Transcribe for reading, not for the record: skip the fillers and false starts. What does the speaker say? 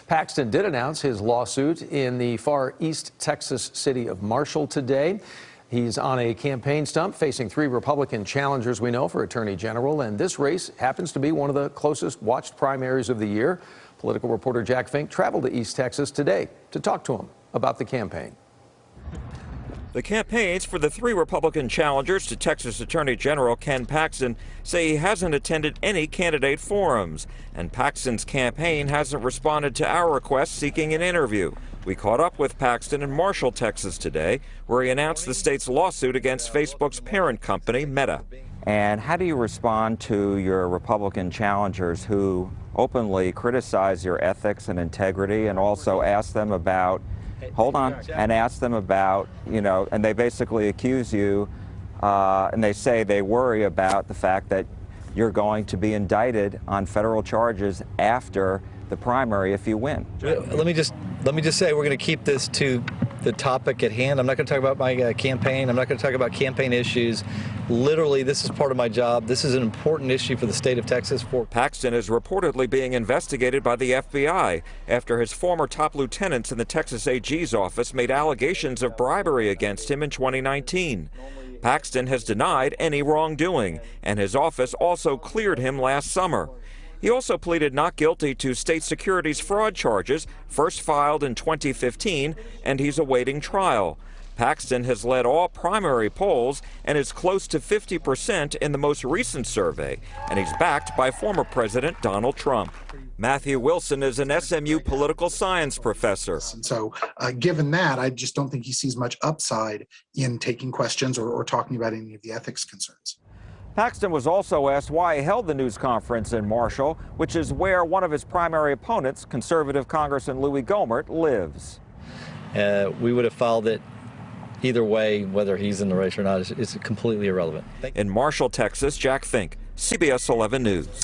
Paxton did announce his lawsuit in the far east Texas city of Marshall today. He's on a campaign stump facing 3 Republican challengers we know for Attorney General, and this race happens to be one of the closest watched primaries of the year. Political reporter Jack Fink traveled to East Texas today to talk to him about the campaign. The campaigns for the 3 Republican challengers to Texas Attorney General Ken Paxton say he hasn't attended any candidate forums, and Paxton's campaign hasn't responded to our request seeking an interview. We caught up with Paxton in Marshall, Texas today, where he announced the state's lawsuit against Facebook's parent company, Meta. And how do you respond to your Republican challengers who openly criticize your ethics and integrity and also ask them about and ask them about, and they basically accuse you, and they say they worry about the fact that you're going to be indicted on federal charges after the primary if you win. Let me just say we're going to keep this to the topic at hand. I'm not going to talk about my campaign. I'm not going to talk about campaign issues. Literally, this is part of my job. This is an important issue for the state of Texas. Paxton is reportedly being investigated by the FBI after his former top lieutenants in the Texas AG's office made allegations of bribery against him in 2019. Paxton has denied any wrongdoing, and his office also cleared him last summer. He also pleaded not guilty to state securities fraud charges, first filed in 2015, and he's awaiting trial. Paxton has led all primary polls and is close to 50% in the most recent survey, and he's backed by former President Donald Trump. Matthew Wilson is an SMU political science professor. And so given that, I just don't think he sees much upside in taking questions or talking about any of the ethics concerns. Paxton was also asked why he held the news conference in Marshall, which is where one of his primary opponents, conservative Congressman Louis Gohmert, lives. We would have filed it either way, whether he's in the race or not. It's completely irrelevant. In Marshall, Texas, Jack Fink, CBS 11 News.